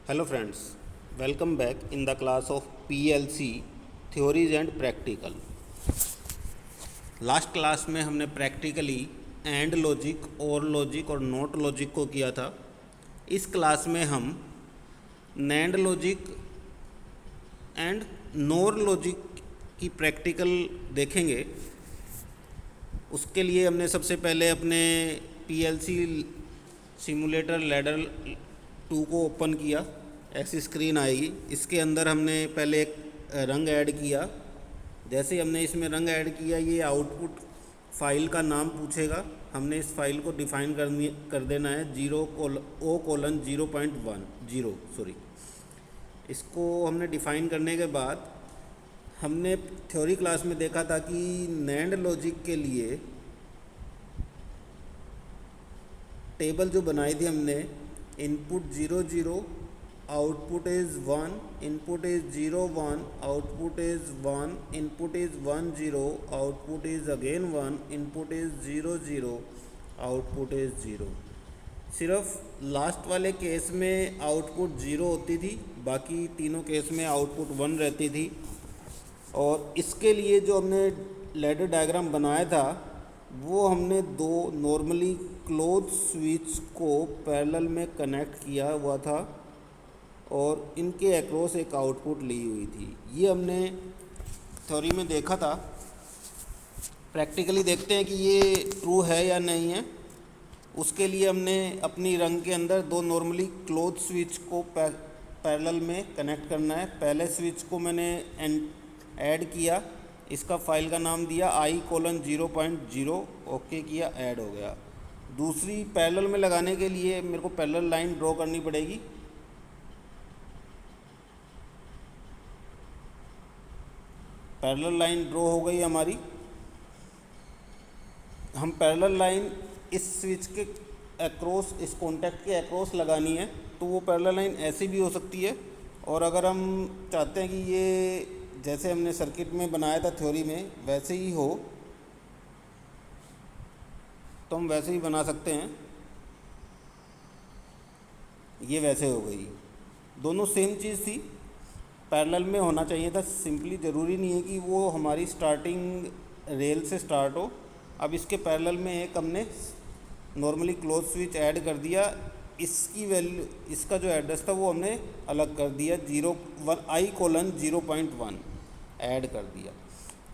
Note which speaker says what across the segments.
Speaker 1: Hello friends, welcome back in the class of PLC Theories and Practical। Last class में हमने practically and logic और not logic को किया था। इस क्लास में हम NAND logic and NOR logic की प्रैक्टिकल देखेंगे। उसके लिए हमने सबसे पहले अपने PLC सिमुलेटर लैडर 2 को ओपन किया। ऐसी स्क्रीन आएगी। इसके अंदर हमने पहले एक रंग ऐड किया। जैसे ही हमने इसमें रंग ऐड किया, ये आउटपुट फाइल का नाम पूछेगा। हमने इस फाइल को डिफ़ाइन कर देना है 0:0.10। इसको हमने डिफ़ाइन करने के बाद हमने थ्योरी क्लास में देखा था कि नैंड लॉजिक के लिए टेबल जो बनाई थी हमने, input 0 0, output is 1, input is 0 1, output is 1, input is 1 0, output is again 1, input is 0 0, output is 0। सिर्फ लास्ट वाले केस में आउटपुट 0 होती थी, बाकी तीनों केस में आउटपुट 1 रहती थी। और इसके लिए जो हमने लैडर डायग्राम बनाया था, वो हमने दो नॉर्मली क्लोज स्विच को पैरेलल में कनेक्ट किया हुआ था और इनके अक्रॉस एक आउटपुट ली हुई थी। ये हमने थ्योरी में देखा था। प्रैक्टिकली देखते हैं कि ये ट्रू है या नहीं है। उसके लिए हमने अपनी रंग के अंदर दो नॉर्मली क्लोज स्विच को पैरेलल में कनेक्ट करना है। पहले स्विच को मैंने ऐड किया, इसका फाइल का नाम दिया i:0.0, ओके किया, ऐड हो गया। दूसरी पैरेलल में लगाने के लिए मेरे को पैरेलल लाइन ड्रॉ करनी पड़ेगी। पैरेलल लाइन ड्रॉ हो गई हमारी। हम पैरेलल लाइन इस स्विच के अक्रॉस, इस कॉन्टैक्ट के अक्रॉस लगानी है, तो वो पैरेलल लाइन ऐसी भी हो सकती है। और अगर हम चाहते हैं कि ये जैसे हमने सर्किट में बनाया था थ्योरी में वैसे ही हो, तो हम वैसे ही बना सकते हैं। ये वैसे हो गई, दोनों सेम चीज़ थी, पैरेलल में होना चाहिए था। सिंपली ज़रूरी नहीं है कि वो हमारी स्टार्टिंग रेल से स्टार्ट हो। अब इसके पैरेलल में एक हमने नॉर्मली क्लोज स्विच ऐड कर दिया। इसकी वैल्यू, इसका जो एड्रेस था वो हमने अलग कर दिया, i:0.1 ऐड कर दिया।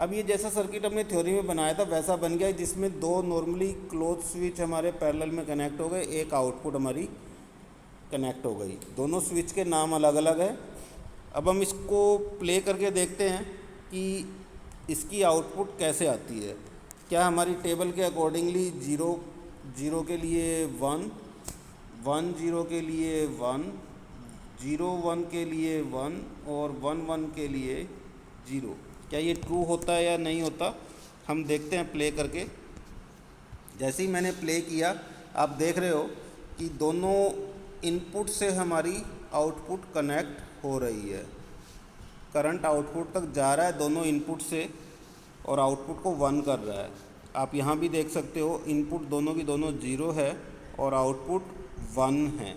Speaker 1: अब ये जैसा सर्किट हमने थ्योरी में बनाया था वैसा बन गया, जिसमें दो नॉर्मली क्लोज स्विच हमारे पैरेलल में कनेक्ट हो गए, एक आउटपुट हमारी कनेक्ट हो गई। दोनों स्विच के नाम अलग अलग है। अब हम इसको प्ले करके देखते हैं कि इसकी आउटपुट कैसे आती है। क्या हमारी टेबल के अकॉर्डिंगली 0 0 के लिए 1, 1 0 के लिए 1, 0 1 के लिए 1 और 1 1 के लिए 0, क्या ये ट्रू होता है या नहीं होता, हम देखते हैं प्ले करके। जैसे ही मैंने प्ले किया, आप देख रहे हो कि दोनों इनपुट से हमारी आउटपुट कनेक्ट हो रही है। करंट आउटपुट तक जा रहा है दोनों इनपुट से और आउटपुट को 1 कर रहा है। आप यहाँ भी देख सकते हो, इनपुट दोनों की दोनों 0 है और आउटपुट 1 है।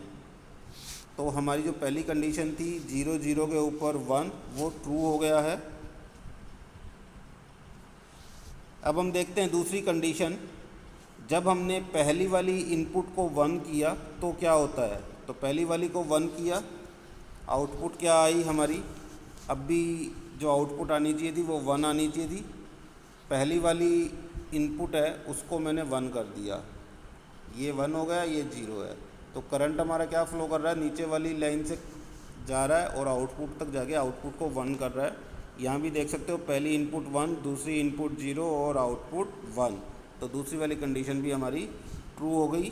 Speaker 1: तो हमारी जो पहली कंडीशन थी 0 0 के ऊपर 1, वो ट्रू हो गया है। अब हम देखते हैं दूसरी कंडीशन। जब हमने पहली वाली इनपुट को 1 किया तो क्या होता है। तो पहली वाली को 1 किया, आउटपुट क्या आई हमारी, अब भी जो आउटपुट आनी चाहिए थी वो 1 आनी चाहिए थी। पहली वाली इनपुट है उसको मैंने 1 कर दिया, ये 1 हो गया, ये 0 है। तो करंट हमारा क्या फ्लो कर रहा है, नीचे वाली लाइन से जा रहा है और आउटपुट तक जाके आउटपुट को 1 कर रहा है। यहाँ भी देख सकते हो, पहली इनपुट 1, दूसरी इनपुट 0 और आउटपुट 1। तो दूसरी वाली कंडीशन भी हमारी ट्रू हो गई।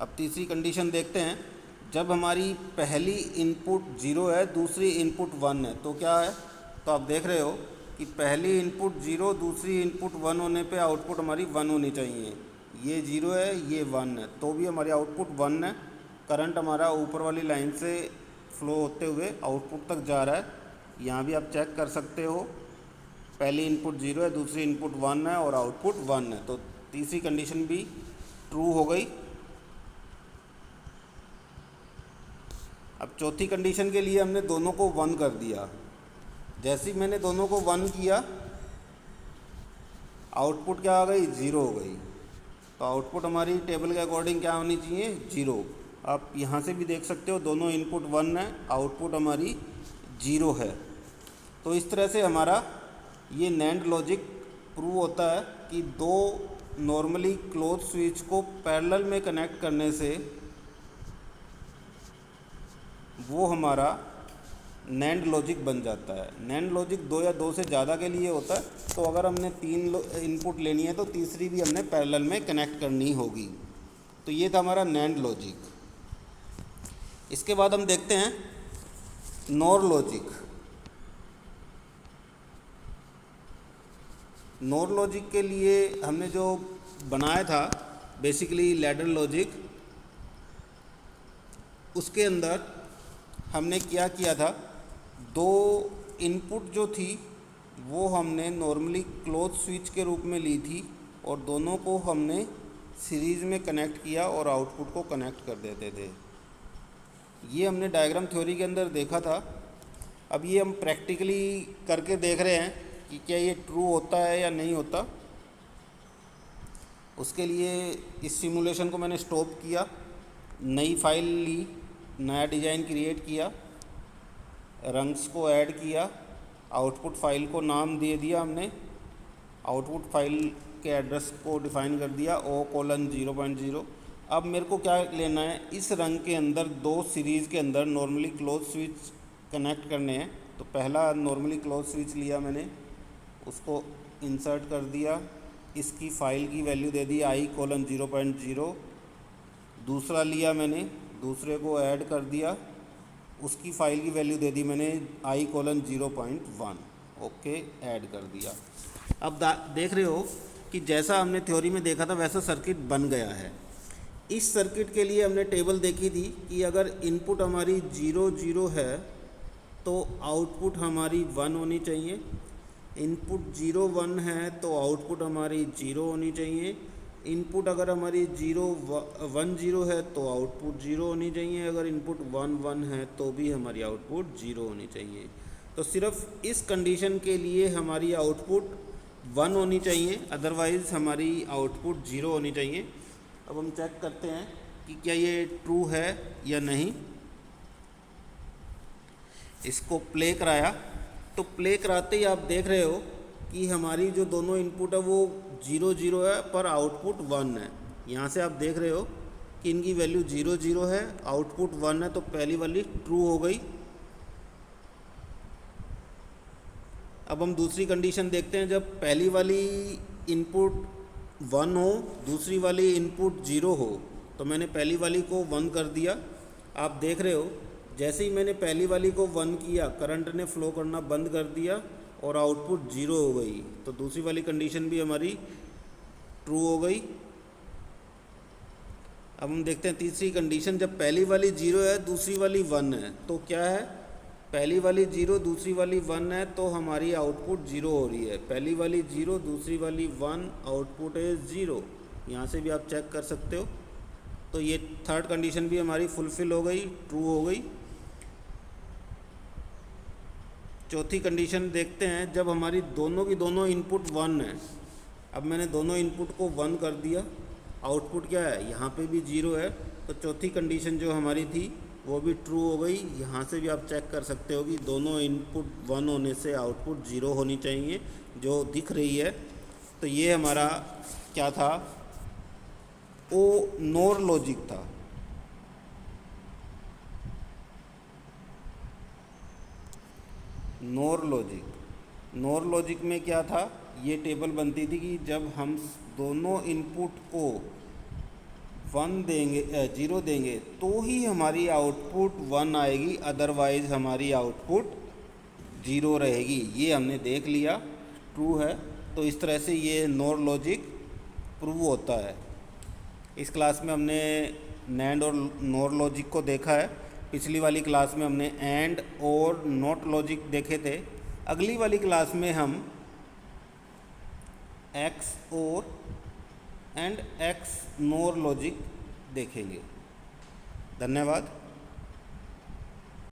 Speaker 1: अब तीसरी कंडीशन देखते हैं। जब हमारी पहली इनपुट 0 है, दूसरी इनपुट 1 है, तो क्या है। तो आप देख रहे हो कि पहली इनपुट 0, दूसरी इनपुट 1 होने पे आउटपुट हमारी 1 होनी चाहिए। ये 0 है, ये 1 है, तो भी हमारी आउटपुट 1 है। करंट हमारा ऊपर वाली लाइन से फ्लो होते हुए आउटपुट तक जा रहा है। यहाँ भी आप चेक कर सकते हो, पहली इनपुट 0 है, दूसरी इनपुट 1 है और आउटपुट 1 है। तो तीसरी कंडीशन भी ट्रू हो गई। अब चौथी कंडीशन के लिए हमने दोनों को 1 कर दिया। जैसे ही मैंने दोनों को 1 किया, आउटपुट क्या आ गई, 0 हो गई। तो आउटपुट हमारी टेबल के अकॉर्डिंग क्या होनी चाहिए, 0। आप यहाँ से भी देख सकते हो दोनों इनपुट 1 है, आउटपुट हमारी 0 है। तो इस तरह से हमारा ये नैंड लॉजिक प्रूव होता है कि दो नॉर्मली क्लोज स्विच को पैरेलल में कनेक्ट करने से वो हमारा नैंड लॉजिक बन जाता है। नैंड लॉजिक 2 या 2 से ज़्यादा के लिए होता है, तो अगर हमने 3 इनपुट लेनी है तो तीसरी भी हमने पैरेलल में कनेक्ट करनी होगी। तो ये था हमारा नैंड लॉजिक। इसके बाद हम देखते हैं नॉर लॉजिक। नॉर लॉजिक के लिए हमने जो बनाया था बेसिकली लैडर लॉजिक, उसके अंदर हमने क्या किया था, दो इनपुट जो थी वो हमने नॉर्मली क्लोज स्विच के रूप में ली थी और दोनों को हमने सीरीज़ में कनेक्ट किया और आउटपुट को कनेक्ट कर देते थे। ये हमने डायग्राम थ्योरी के अंदर देखा था। अब ये हम प्रैक्टिकली करके देख रहे हैं कि क्या ये ट्रू होता है या नहीं होता। उसके लिए इस सिमुलेशन को मैंने स्टॉप किया, नई फाइल ली, नया डिज़ाइन क्रिएट किया, रंग्स को ऐड किया, आउटपुट फाइल को नाम दे दिया हमने, आउटपुट फाइल के एड्रेस को डिफ़ाइन कर दिया O:0.0। अब मेरे को क्या लेना है, इस रंग के अंदर दो सीरीज़ के अंदर नॉर्मली क्लोज स्विच कनेक्ट करने हैं। तो पहला नॉर्मली क्लोज स्विच लिया मैंने, उसको इंसर्ट कर दिया, इसकी फ़ाइल की वैल्यू दे दी I:0.0। दूसरा लिया मैंने, दूसरे को ऐड कर दिया, उसकी फ़ाइल की वैल्यू दे दी मैंने I:0.1। ओके, ऐड कर दिया। अब देख रहे हो कि जैसा हमने थ्योरी में देखा था वैसा सर्किट बन गया है। इस सर्किट के लिए हमने टेबल देखी थी कि अगर इनपुट हमारी 0 0 है तो आउटपुट हमारी 1 होनी चाहिए, इनपुट 0 1 है तो आउटपुट हमारी 0 होनी चाहिए, इनपुट अगर हमारी 0 1 0 है तो आउटपुट 0 होनी चाहिए, अगर इनपुट 1 1 है तो भी हमारी आउटपुट 0 होनी चाहिए। तो सिर्फ इस कंडीशन के लिए हमारी आउटपुट 1 होनी चाहिए, अदरवाइज़ हमारी आउटपुट 0 होनी चाहिए। अब हम चेक करते हैं कि क्या ये ट्रू है या नहीं। इसको प्ले कराया, तो प्ले कराते ही आप देख रहे हो कि हमारी जो दोनों इनपुट है वो 0 0 है पर आउटपुट 1 है। यहाँ से आप देख रहे हो कि इनकी वैल्यू 0 0 है, आउटपुट 1 है, तो पहली वाली ट्रू हो गई। अब हम दूसरी कंडीशन देखते हैं, जब पहली वाली इनपुट 1 हो, दूसरी वाली इनपुट 0 हो। तो मैंने पहली वाली को 1 कर दिया। आप देख रहे हो जैसे ही मैंने पहली वाली को 1 किया, करंट ने फ्लो करना बंद कर दिया और आउटपुट 0 हो गई। तो दूसरी वाली कंडीशन भी हमारी ट्रू हो गई। अब हम देखते हैं तीसरी कंडीशन, जब पहली वाली 0 है दूसरी वाली 1 है तो क्या है, पहली वाली 0 दूसरी वाली 1 है तो हमारी आउटपुट 0 हो रही है। पहली वाली 0 दूसरी वाली 1, आउटपुट है 0। यहाँ से भी आप चेक कर सकते हो। तो ये थर्ड कंडीशन भी हमारी फुलफ़िल हो गई, ट्रू हो गई। चौथी कंडीशन देखते हैं, जब हमारी दोनों की दोनों इनपुट 1 है। अब मैंने दोनों इनपुट को 1 कर दिया, आउटपुट क्या है, यहाँ पे भी 0 है। तो चौथी कंडीशन जो हमारी थी वो भी ट्रू हो गई। यहाँ से भी आप चेक कर सकते हो कि दोनों इनपुट 1 होने से आउटपुट 0 होनी चाहिए, जो दिख रही है। तो ये हमारा क्या था, वो नॉर लॉजिक था। नॉर लॉजिक में क्या था, ये टेबल बनती थी कि जब हम दोनों इनपुट को 1 देंगे 0 देंगे तो ही हमारी आउटपुट 1 आएगी, अदरवाइज़ हमारी आउटपुट 0 रहेगी। ये हमने देख लिया, ट्रू है। तो इस तरह से ये नॉर लॉजिक प्रूव होता है। इस क्लास में हमने नैंड और नॉर लॉजिक को देखा है। पिछली वाली क्लास में हमने एंड और नॉट लॉजिक देखे थे। अगली वाली क्लास में हम एक्स और एंड एक्स नॉर लॉजिक देखेंगे। धन्यवाद।